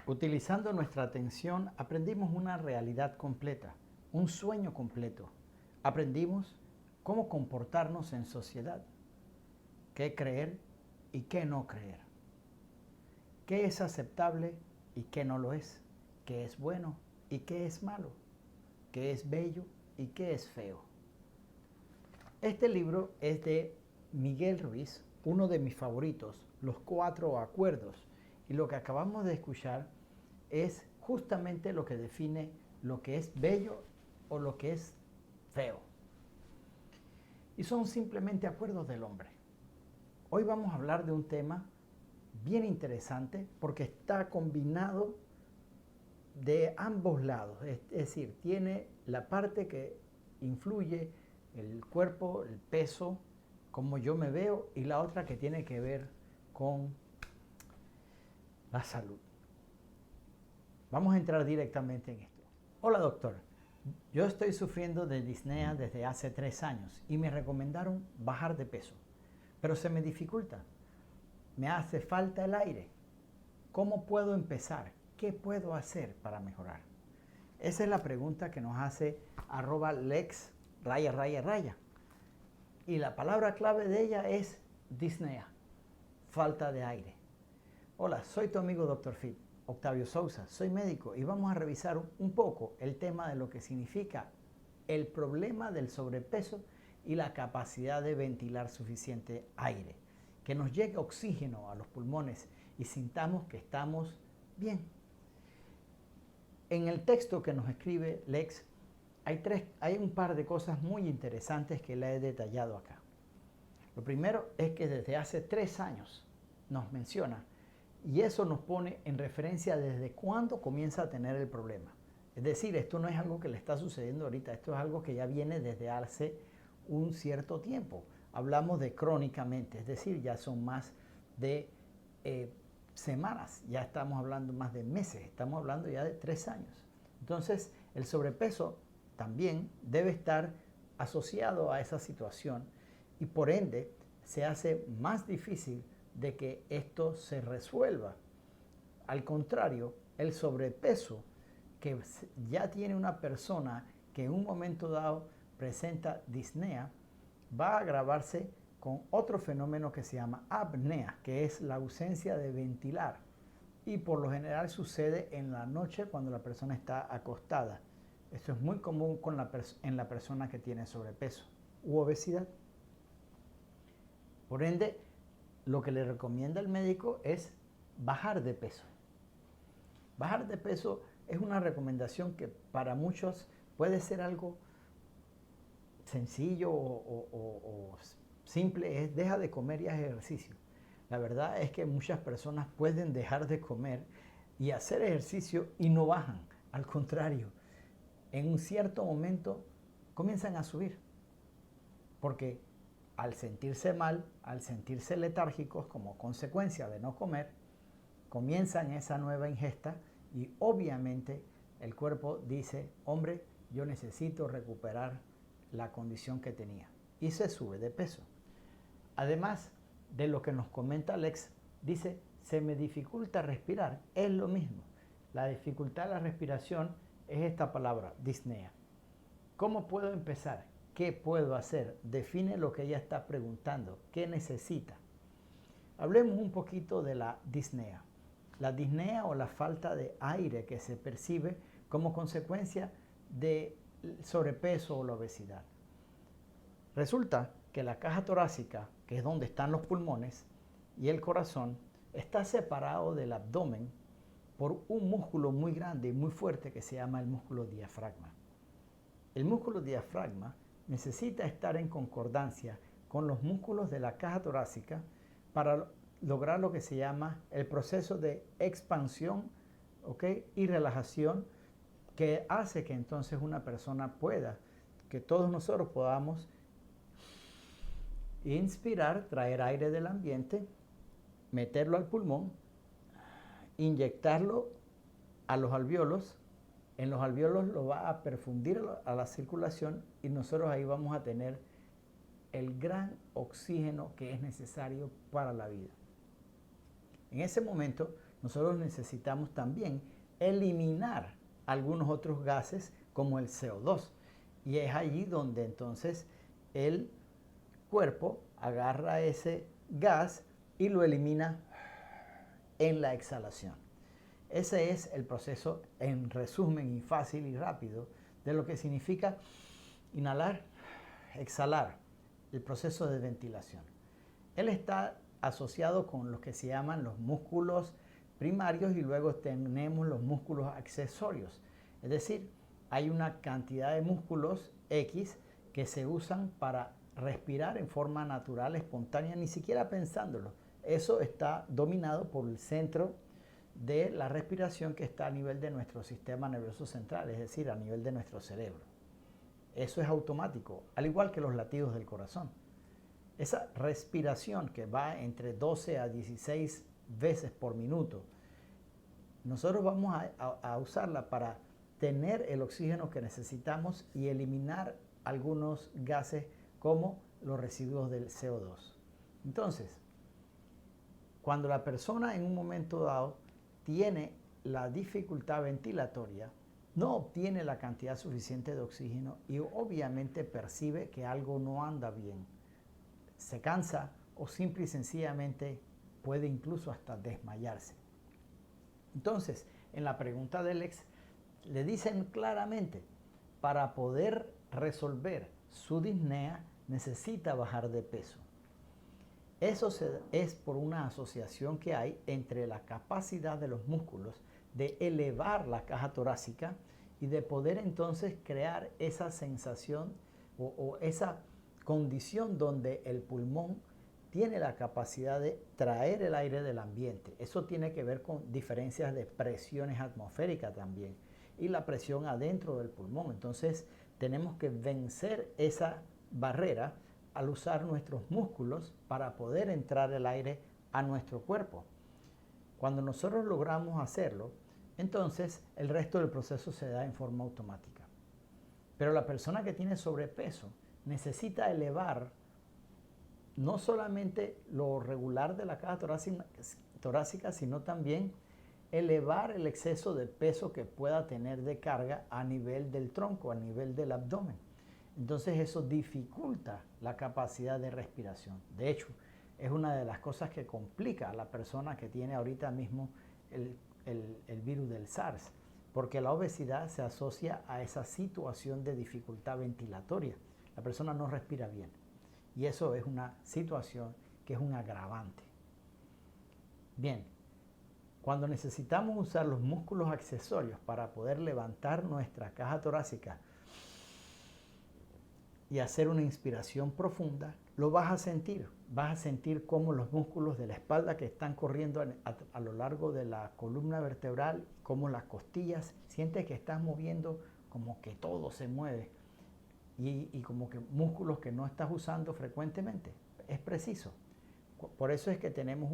Utilizando nuestra atención, aprendimos una realidad completa, un sueño completo. Aprendimos cómo comportarnos en sociedad, qué creer y qué no creer, qué es aceptable y qué no lo es, qué es bueno y qué es malo, qué es bello y qué es feo. Este libro es de Miguel Ruiz, uno de mis favoritos, Los Cuatro Acuerdos, y lo que acabamos de escuchar es justamente lo que define lo que es bello o lo que es feo. Y son simplemente acuerdos del hombre. Hoy vamos a hablar de un tema bien interesante porque está combinado de ambos lados. Es decir, tiene la parte que influye el cuerpo, el peso, cómo yo me veo, y la otra que tiene que ver con la salud. Vamos a entrar directamente en esto. Hola doctor, yo estoy sufriendo de disnea desde hace 3 años y me recomendaron bajar de peso, pero se me dificulta. Me hace falta el aire. ¿Cómo puedo empezar? ¿Qué puedo hacer para mejorar? Esa es la pregunta que nos hace @lex_. Y la palabra clave de ella es disnea, falta de aire. Hola, soy tu amigo Dr. Fit, Octavio Sousa, soy médico y vamos a revisar un poco el tema de lo que significa el problema del sobrepeso y la capacidad de ventilar suficiente aire, que nos llegue oxígeno a los pulmones y sintamos que estamos bien. En el texto que nos escribe Lex hay un par de cosas muy interesantes que le he detallado acá. Lo primero es que desde hace 3 años nos menciona, y eso nos pone en referencia desde cuándo comienza a tener el problema. Es decir, esto no es algo que le está sucediendo ahorita, esto es algo que ya viene desde hace un cierto tiempo. Hablamos de crónicamente, es decir, ya son más de semanas, ya estamos hablando más de meses, estamos hablando ya de 3 años. Entonces, el sobrepeso también debe estar asociado a esa situación y por ende se hace más difícil de que esto se resuelva. Al contrario, el sobrepeso que ya tiene una persona que en un momento dado presenta disnea va a agravarse con otro fenómeno que se llama apnea, que es la ausencia de ventilar. Y por lo general sucede en la noche cuando la persona está acostada. Esto es muy común en la persona que tiene sobrepeso u obesidad. Por ende, lo que le recomienda el médico es bajar de peso. Bajar de peso es una recomendación que para muchos puede ser algo sencillo o simple, es deja de comer y haz ejercicio. La verdad es que muchas personas pueden dejar de comer y hacer ejercicio y no bajan. Al contrario, en un cierto momento comienzan a subir. Porque al sentirse mal, al sentirse letárgicos como consecuencia de no comer, comienzan esa nueva ingesta y obviamente el cuerpo dice, hombre, yo necesito recuperar la condición que tenía y se sube de peso. Además de lo que nos comenta Alex, dice, se me dificulta respirar, es lo mismo. La dificultad de la respiración es esta palabra, disnea. ¿Cómo puedo empezar? ¿Qué puedo hacer? Define lo que ella está preguntando. ¿Qué necesita? Hablemos un poquito de la disnea. La disnea o la falta de aire que se percibe como consecuencia del sobrepeso o la obesidad. Resulta que la caja torácica, que es donde están los pulmones, y el corazón, está separado del abdomen por un músculo muy grande y muy fuerte que se llama el músculo diafragma. El músculo diafragma necesita estar en concordancia con los músculos de la caja torácica para lograr lo que se llama el proceso de expansión, y relajación, que hace que entonces una persona pueda, que todos nosotros podamos inspirar, traer aire del ambiente, meterlo al pulmón, inyectarlo a los alvéolos. En los alvéolos lo va a perfundir a la circulación y nosotros ahí vamos a tener el gran oxígeno que es necesario para la vida. En ese momento nosotros necesitamos también eliminar algunos otros gases como el CO2. Y es allí donde entonces el cuerpo agarra ese gas y lo elimina en la exhalación. Ese es el proceso en resumen y fácil y rápido de lo que significa inhalar, exhalar, el proceso de ventilación. Él está asociado con lo que se llaman los músculos primarios y luego tenemos los músculos accesorios. Es decir, hay una cantidad de músculos X que se usan para respirar en forma natural, espontánea, ni siquiera pensándolo. Eso está dominado por el centro de la respiración que está a nivel de nuestro sistema nervioso central, es decir, a nivel de nuestro cerebro. Eso es automático, al igual que los latidos del corazón. Esa respiración que va entre 12 a 16 veces por minuto, nosotros vamos a usarla para tener el oxígeno que necesitamos y eliminar algunos gases como los residuos del CO2. Entonces, cuando la persona en un momento dado tiene la dificultad ventilatoria, no obtiene la cantidad suficiente de oxígeno y obviamente percibe que algo no anda bien. Se cansa o simple y sencillamente puede incluso hasta desmayarse. Entonces, en la pregunta del ex, le dicen claramente, para poder resolver su disnea necesita bajar de peso. Eso es por una asociación que hay entre la capacidad de los músculos de elevar la caja torácica y de poder entonces crear esa sensación o esa condición donde el pulmón tiene la capacidad de traer el aire del ambiente. Eso tiene que ver con diferencias de presiones atmosféricas también y la presión adentro del pulmón. Entonces tenemos que vencer esa barrera al usar nuestros músculos para poder entrar el aire a nuestro cuerpo. Cuando nosotros logramos hacerlo, entonces el resto del proceso se da en forma automática. Pero la persona que tiene sobrepeso necesita elevar no solamente lo regular de la caja torácica, sino también elevar el exceso de peso que pueda tener de carga a nivel del tronco, a nivel del abdomen. Entonces eso dificulta la capacidad de respiración. De hecho, es una de las cosas que complica a la persona que tiene ahorita mismo el virus del SARS, porque la obesidad se asocia a esa situación de dificultad ventilatoria. La persona no respira bien y eso es una situación que es un agravante. Bien, cuando necesitamos usar los músculos accesorios para poder levantar nuestra caja torácica y hacer una inspiración profunda, lo vas a sentir. Vas a sentir cómo los músculos de la espalda que están corriendo a lo largo de la columna vertebral, como las costillas, sientes que estás moviendo como que todo se mueve y como que músculos que no estás usando frecuentemente. Es preciso. Por eso es que tenemos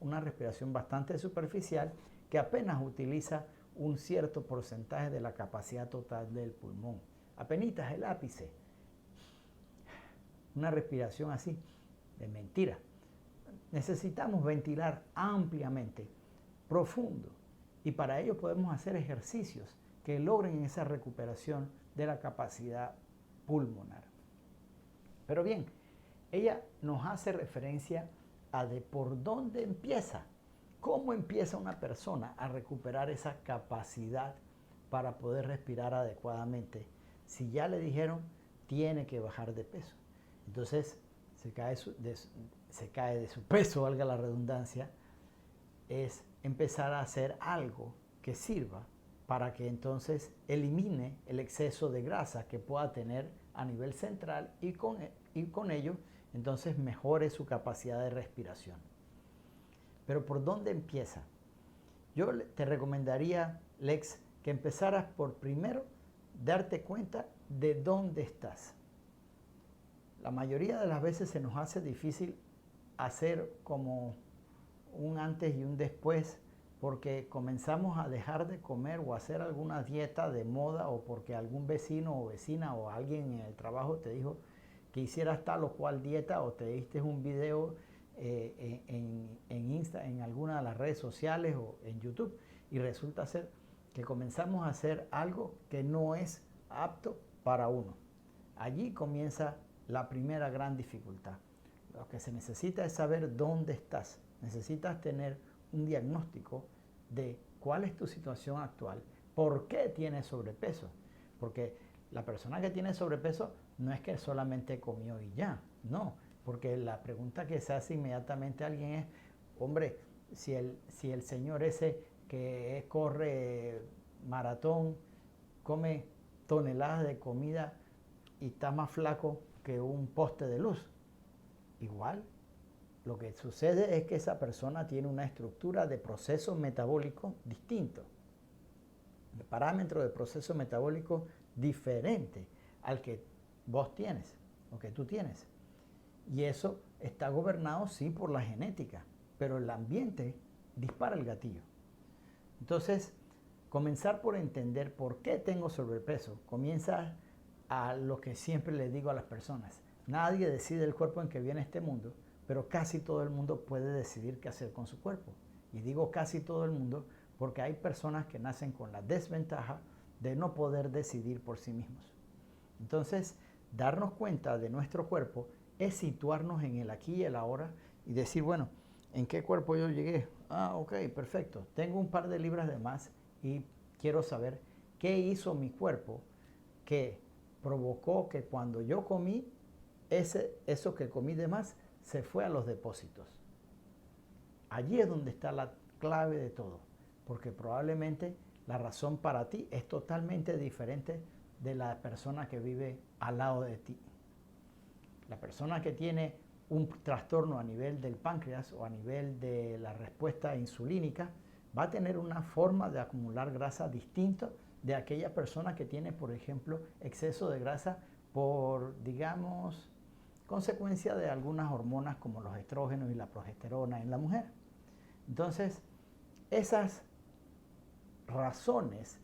una respiración bastante superficial que apenas utiliza un cierto porcentaje de la capacidad total del pulmón. Apenitas el ápice. Una respiración así, de mentira. Necesitamos ventilar ampliamente, profundo, y para ello podemos hacer ejercicios que logren esa recuperación de la capacidad pulmonar. Pero bien, ella nos hace referencia a de por dónde empieza, cómo empieza una persona a recuperar esa capacidad para poder respirar adecuadamente. Si ya le dijeron, tiene que bajar de peso. Entonces se cae de su peso, valga la redundancia, es empezar a hacer algo que sirva para que entonces elimine el exceso de grasa que pueda tener a nivel central y con ello entonces mejore su capacidad de respiración. Pero ¿por dónde empieza? Yo te recomendaría, Lex, que empezaras por primero darte cuenta de dónde estás. La mayoría de las veces se nos hace difícil hacer como un antes y un después porque comenzamos a dejar de comer o hacer alguna dieta de moda o porque algún vecino o vecina o alguien en el trabajo te dijo que hicieras tal o cual dieta o te diste un video en Insta, en alguna de las redes sociales o en YouTube, y resulta ser que comenzamos a hacer algo que no es apto para uno. Allí comienza la primera gran dificultad. Lo que se necesita es saber dónde estás. Necesitas tener un diagnóstico de cuál es tu situación actual, por qué tienes sobrepeso. Porque la persona que tiene sobrepeso no es que solamente comió y ya, no. Porque la pregunta que se hace inmediatamente a alguien es, hombre, si el señor ese que corre maratón, come toneladas de comida y está más flaco que un poste de luz. Igual, lo que sucede es que esa persona tiene una estructura de proceso metabólico distinto, de parámetro de proceso metabólico diferente al que vos tienes o que tú tienes. Y eso está gobernado sí por la genética, pero el ambiente dispara el gatillo. Entonces, comenzar por entender por qué tengo sobrepeso, comienza a lo que siempre le digo a las personas. Nadie decide el cuerpo en que viene a este mundo, pero casi todo el mundo puede decidir qué hacer con su cuerpo. Y digo casi todo el mundo porque hay personas que nacen con la desventaja de no poder decidir por sí mismos. Entonces, darnos cuenta de nuestro cuerpo es situarnos en el aquí y el ahora y decir, bueno, ¿en qué cuerpo yo llegué? Ah, ok, perfecto. Tengo un par de libras de más y quiero saber qué hizo mi cuerpo que provocó que cuando yo comí, eso que comí de más se fue a los depósitos. Allí es donde está la clave de todo, porque probablemente la razón para ti es totalmente diferente de la persona que vive al lado de ti. La persona que tiene un trastorno a nivel del páncreas o a nivel de la respuesta insulínica va a tener una forma de acumular grasa distinta de aquella persona que tiene, por ejemplo, exceso de grasa por, digamos, consecuencia de algunas hormonas como los estrógenos y la progesterona en la mujer. Entonces, esas razones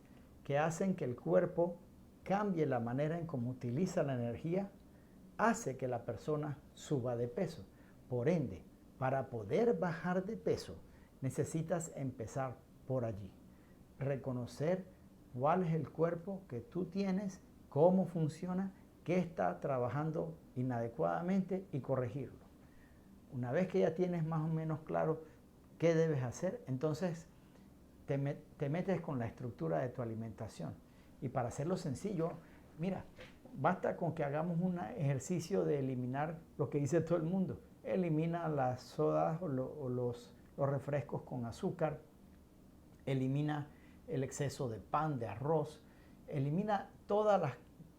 que hacen que el cuerpo cambie la manera en cómo utiliza la energía hace que la persona suba de peso. Por ende, para poder bajar de peso, necesitas empezar por allí. Reconocer cuál es el cuerpo que tú tienes, cómo funciona, qué está trabajando inadecuadamente y corregirlo. Una vez que ya tienes más o menos claro qué debes hacer, entonces te metes con la estructura de tu alimentación. Y para hacerlo sencillo, mira, basta con que hagamos un ejercicio de eliminar lo que dice todo el mundo. Elimina las sodas o los refrescos con azúcar, elimina el exceso de pan, de arroz, elimina todas las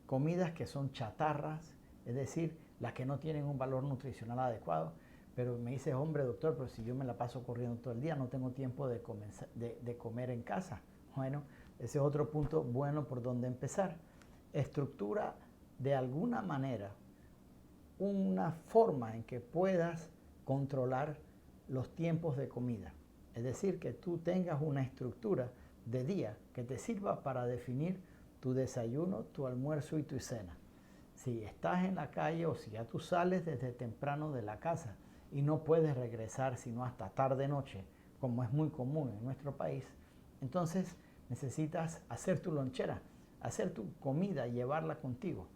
comidas que son chatarras, es decir, las que no tienen un valor nutricional adecuado. Pero me dices, hombre, doctor, pero si yo me la paso corriendo todo el día, no tengo tiempo de comer en casa. Bueno, ese es otro punto bueno por donde empezar. Estructura de alguna manera una forma en que puedas controlar los tiempos de comida. Es decir, que tú tengas una estructura de día que te sirva para definir tu desayuno, tu almuerzo y tu cena. Si estás en la calle o si ya tú sales desde temprano de la casa y no puedes regresar sino hasta tarde noche, como es muy común en nuestro país, entonces necesitas hacer tu lonchera, hacer tu comida y llevarla contigo,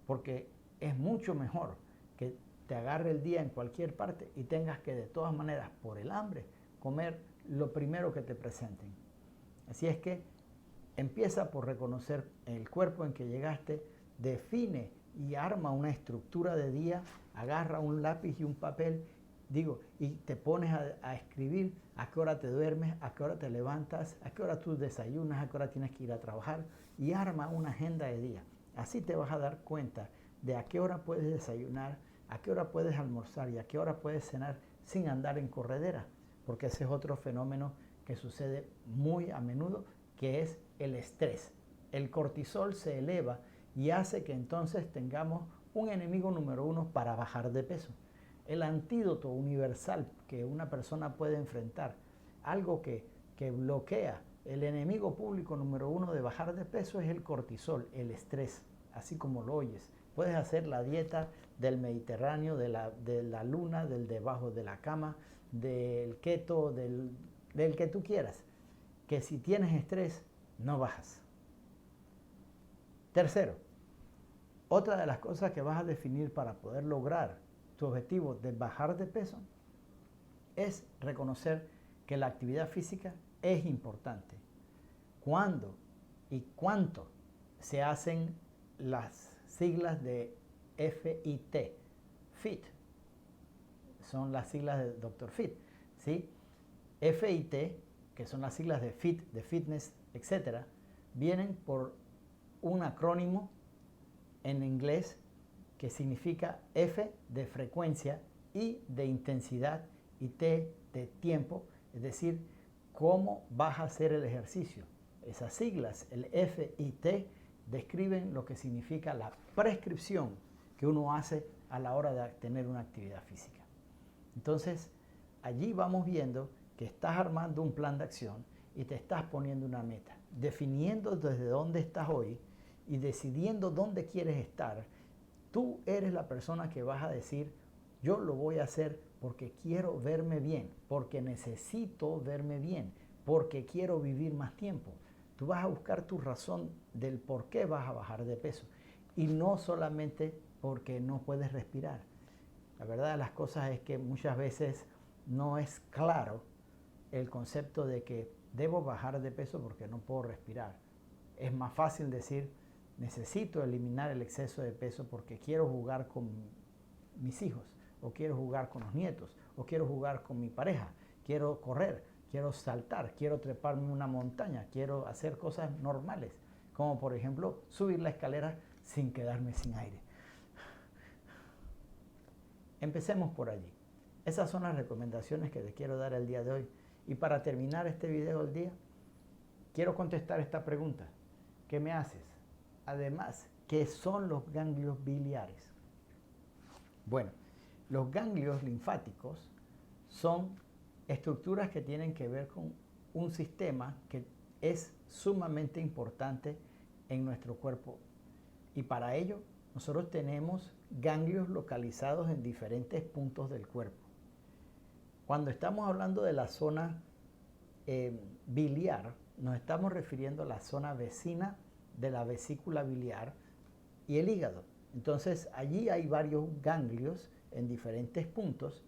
porque es mucho mejor que te agarre el día en cualquier parte y tengas que de todas maneras, por el hambre, comer lo primero que te presenten. Así es que empieza por reconocer el cuerpo en que llegaste, define y arma una estructura de día, agarra un lápiz y un papel, y te pones a escribir a qué hora te duermes, a qué hora te levantas, a qué hora tú desayunas, a qué hora tienes que ir a trabajar, y arma una agenda de día. Así te vas a dar cuenta de a qué hora puedes desayunar, a qué hora puedes almorzar y a qué hora puedes cenar sin andar en corredera, porque ese es otro fenómeno que sucede muy a menudo, que es el estrés. El cortisol se eleva y hace que entonces tengamos un enemigo número uno para bajar de peso. El antídoto universal que una persona puede enfrentar, algo que bloquea el enemigo público número uno de bajar de peso, es el cortisol, el estrés, así como lo oyes. Puedes hacer la dieta del Mediterráneo, de la luna, del debajo de la cama, del keto, del que tú quieras, que si tienes estrés, no bajas. Tercero, otra de las cosas que vas a definir para poder lograr tu objetivo de bajar de peso es reconocer que la actividad física es importante. ¿Cuándo y cuánto se hacen las siglas de FIT? FIT. Son las siglas de Dr. Fit, ¿sí? FIT, que son las siglas de FIT, de fitness, etc., vienen por un acrónimo en inglés que significa F de frecuencia, I de intensidad y T de tiempo, es decir, cómo vas a hacer el ejercicio. Esas siglas, el F y T, describen lo que significa la prescripción que uno hace a la hora de tener una actividad física. Entonces, allí vamos viendo que estás armando un plan de acción y te estás poniendo una meta, definiendo desde dónde estás hoy y decidiendo dónde quieres estar. Tú eres la persona que vas a decir, yo lo voy a hacer porque quiero verme bien, porque necesito verme bien, porque quiero vivir más tiempo. Tú vas a buscar tu razón del por qué vas a bajar de peso y no solamente porque no puedes respirar. La verdad de las cosas es que muchas veces no es claro el concepto de que debo bajar de peso porque no puedo respirar. Es más fácil decir, necesito eliminar el exceso de peso porque quiero jugar con mis hijos, o quiero jugar con los nietos, o quiero jugar con mi pareja, quiero correr, quiero saltar, quiero treparme una montaña, quiero hacer cosas normales, como por ejemplo subir la escalera sin quedarme sin aire. Empecemos por allí. Esas son las recomendaciones que te quiero dar el día de hoy. Y para terminar este video del día, quiero contestar esta pregunta. ¿Qué me haces? Además, ¿qué son los ganglios biliares? Bueno, los ganglios linfáticos son estructuras que tienen que ver con un sistema que es sumamente importante en nuestro cuerpo. Y para ello, nosotros tenemos ganglios localizados en diferentes puntos del cuerpo. Cuando estamos hablando de la zona biliar, nos estamos refiriendo a la zona vecina de la vesícula biliar y el hígado. Entonces, allí hay varios ganglios en diferentes puntos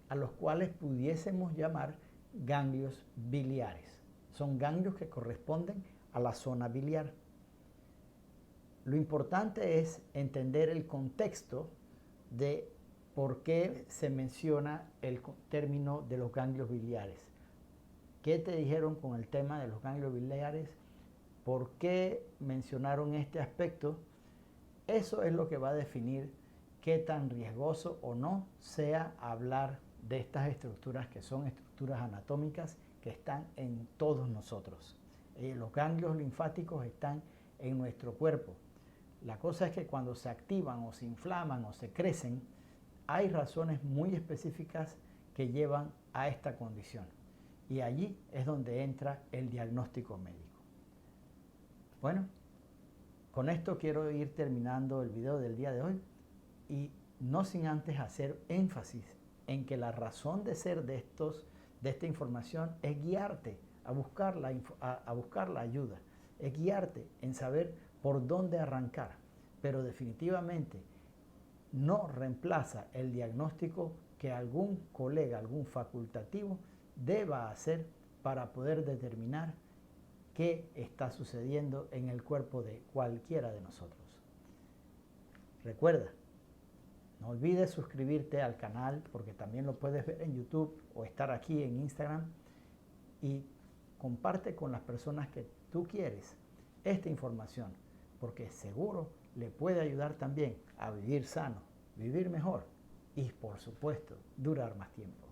a los cuales pudiésemos llamar ganglios biliares. Son ganglios que corresponden a la zona biliar. Lo importante es entender el contexto de por qué se menciona el término de los ganglios biliares. ¿Qué te dijeron con el tema de los ganglios biliares? ¿Por qué mencionaron este aspecto? Eso es lo que va a definir qué tan riesgoso o no sea hablar de estas estructuras que son estructuras anatómicas que están en todos nosotros. Los ganglios linfáticos están en nuestro cuerpo. La cosa es que cuando se activan o se inflaman o se crecen, hay razones muy específicas que llevan a esta condición. Y allí es donde entra el diagnóstico médico. Bueno, con esto quiero ir terminando el video del día de hoy y no sin antes hacer énfasis en que la razón de ser de esta información es guiarte a buscar la ayuda, es guiarte en saber por dónde arrancar, pero definitivamente no reemplaza el diagnóstico que algún colega, algún facultativo deba hacer para poder determinar qué está sucediendo en el cuerpo de cualquiera de nosotros. Recuerda, no olvides suscribirte al canal porque también lo puedes ver en YouTube o estar aquí en Instagram y comparte con las personas que tú quieres esta información porque seguro le puede ayudar también a vivir sano, vivir mejor y por supuesto durar más tiempo.